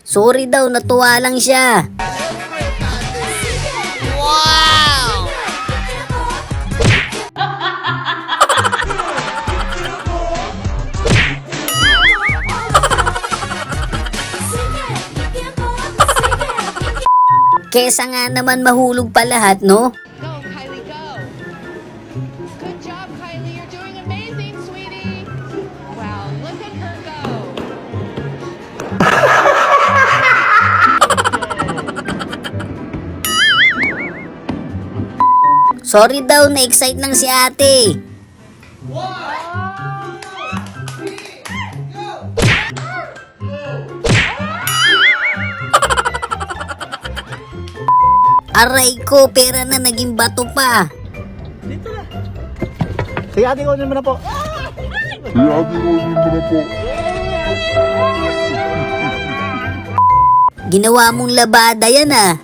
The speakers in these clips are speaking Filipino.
Sorry daw, natuwa lang siya. Wow! Kesa nga naman mahulog pa lahat, no? Go, Kylie, go. Good job, Kylie. You're doing amazing, sweetie. Wow, look at her go. Sorry daw, na-excite lang si ate. Aray ko, pera na naging bato pa. Sige, ate ko naman na po. Ginawa mong labada yan ah.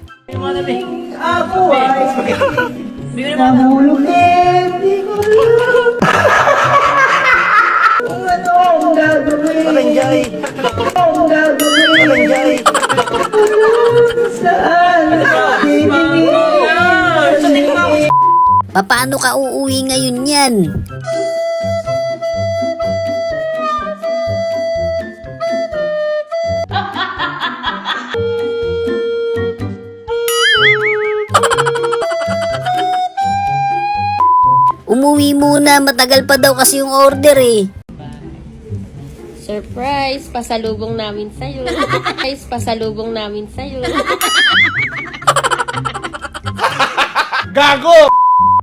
Malanjay. Malanjay. Paano ka uuwi ngayon yan? Umuwi muna, matagal pa daw kasi yung order eh. Surprise! Pasalubong namin sa'yo. Surprise! Pasalubong namin sa'yo. Gago!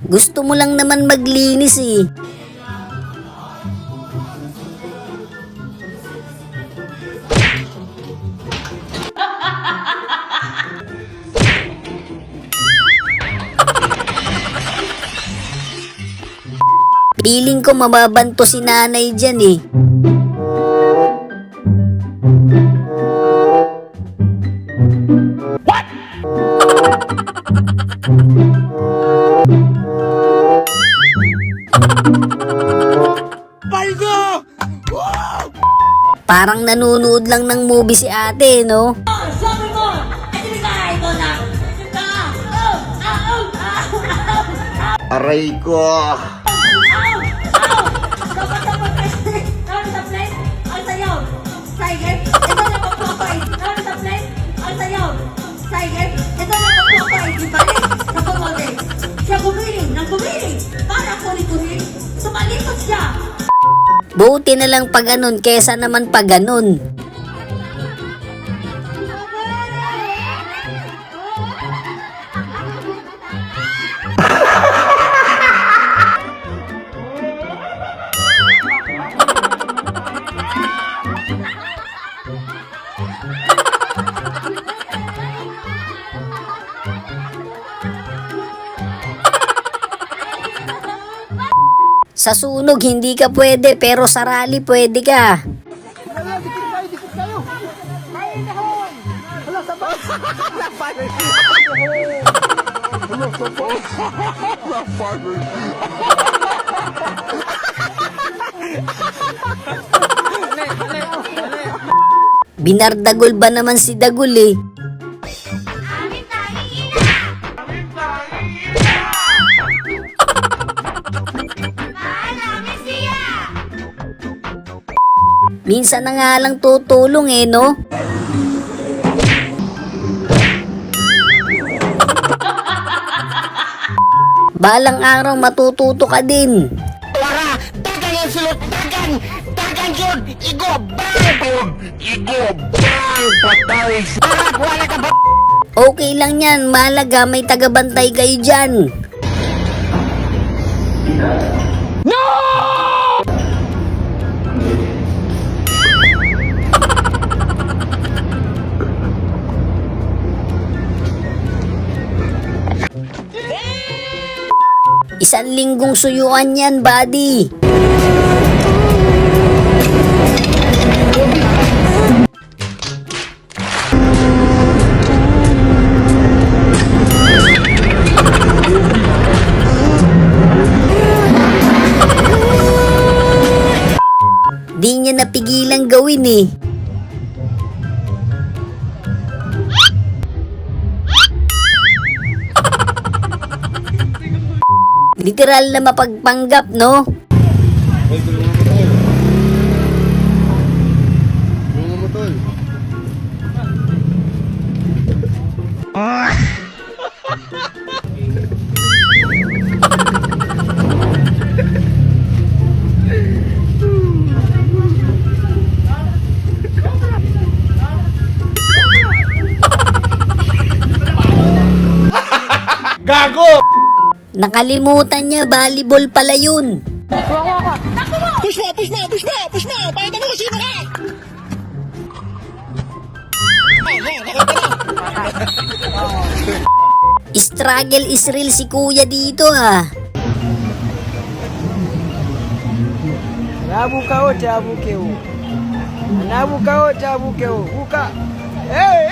Gusto mo lang naman maglinis eh. Piling ko mababanto si nanay dyan eh. Paldo! Parang nanonood lang ng movie si ate, no? Sabi mo! Ibigay ko na! Aray ko! Dapat kasi namin sa plate, ang sayaw! Tiger, ito na magpapay! Namin sa plate, ang sayaw! Tiger, ito na magpapay! Ibalik sa pamode! Siya gumiling ng gumiling! Para kulit-kulit! Sumalikot siya! Buti na lang pag ganun kesa naman pag ganun. Sa sunog hindi ka pwede pero sa rally pwede ka. Binardagol ba naman si Dagol eh? Minsan na nga lang tutulong eh, no? Balang araw matututo ka din. Para! Tagan yung sulot! Tagan! Tagan yun! Igo! Bang! Igo! Bang! Patay! Para! Wala ka ba? Okay lang yan, malaga may tagabantay kayo dyan. Isang linggong suyuan yan, buddy. Di niya napigilang gawin eh. Literal na mapagpanggap, no? Gago! Nakalimutan niya, volleyball pala yun. Push mo! Pakita mo kung sino ka! Struggle is real si kuya dito ah. Anabuka wote abuke huu. Anabuka wote abuke huu. Buka. Hey!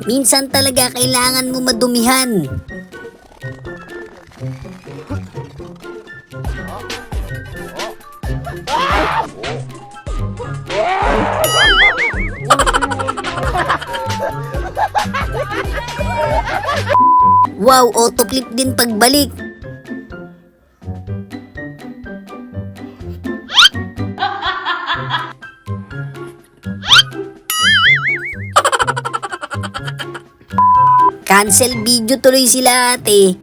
Minsan talaga kailangan mo madumihan. Wow, autoclip din pagbalik. Cancel video tuloy sila ate.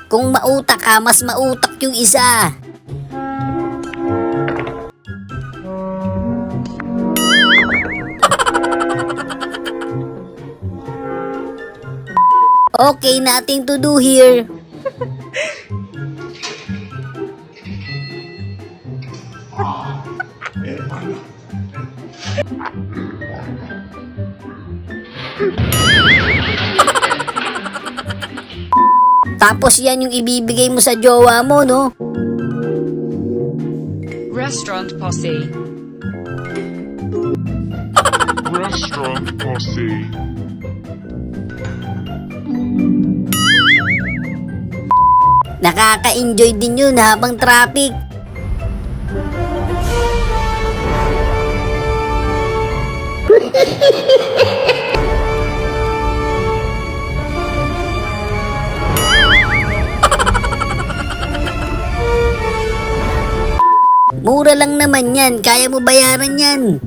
Kung mautak ka, mas mautak yung isa. Okay, nothing to do here. Tapos yan yung ibibigay mo sa jowa mo, no? Restaurant Posse. Restaurant Posse. Nakaka-enjoy din yun habang traffic. Mura lang naman yan, kaya mo bayaran yan.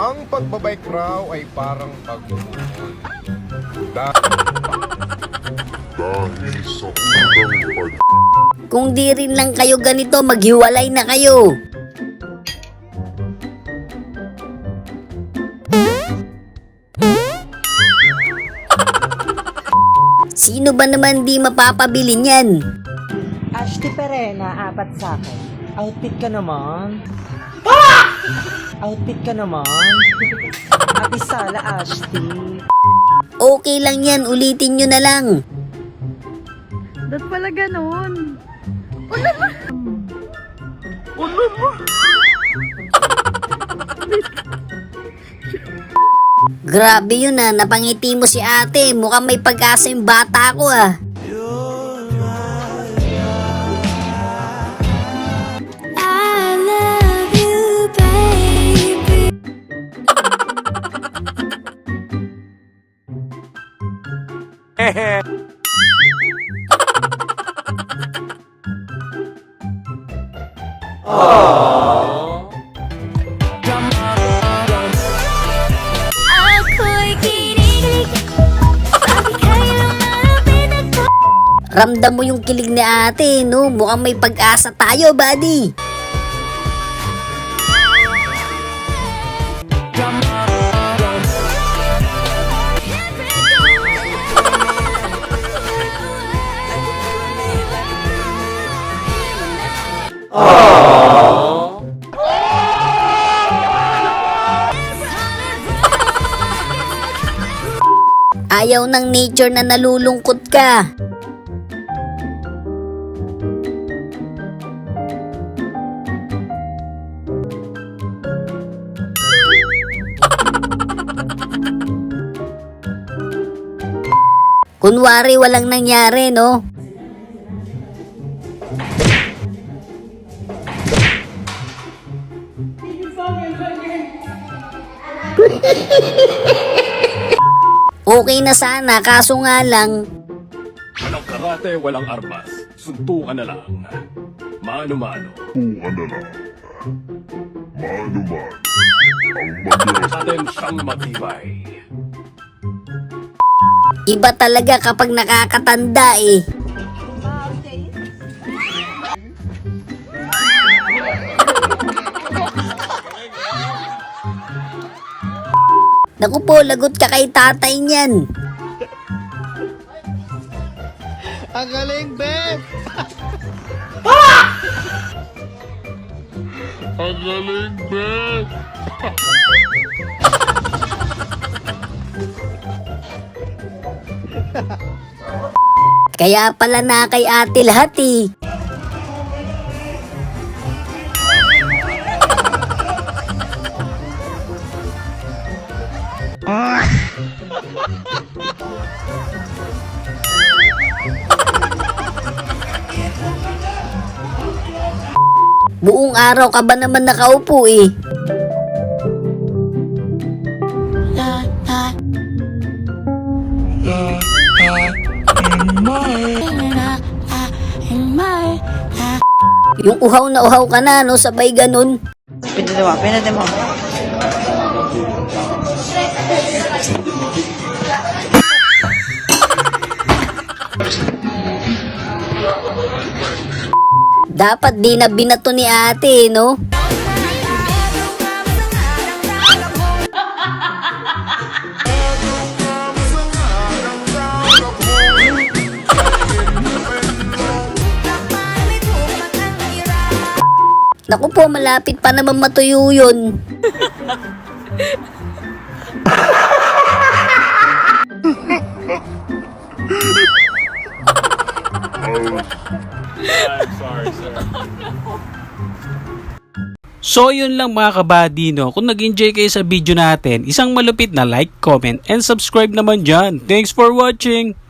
Ang pagbabike raw ay parang pagmumukol. Dahil sa unang Kung di rin lang kayo ganito, maghiwalay na kayo. Sino ba naman di mapapabili niyan? Ashti Perena, apat sa akin. Outfit ka naman. Outfit ka naman. Ate Sala, Ashti. Okay lang yan, ulitin nyo na lang. Ba't pala ganon? Grabe yun ah, napangiti mo si ate. Mukhang may pag-asa yung bata ko ah. I love you, baby. Ramdam mo yung kilig ni ate, no? Mukhang may pag-asa tayo, buddy. Ayaw ng nature na nalulungkot ka. Kunwari walang nangyari, no? Okay na sana, kaso nga lang, Walang karate, walang armas. Suntukan na lang. Mano-mano. Tukan na lang. Mano-man. Ang magaling. Atin siyang matibay. iba talaga kapag nakakatanda eh. Naku po, lagot ka kay tatay niyan. Ang galing, Ben! Ang galing, Ben! Kaya pala na kay ate lahat eh. Buong araw ka ba naman nakaupo eh? Yung uhaw na uhaw ka na, no? Sabay ganun. Pinadin mo. Dapat di na binato ni ate, no? Naku po, malapit pa naman matuyo yun. So yun lang mga kabady, no? Kung nag-enjoy kayo sa video natin, isang malupit na like, comment, and subscribe naman dyan. Thanks for watching!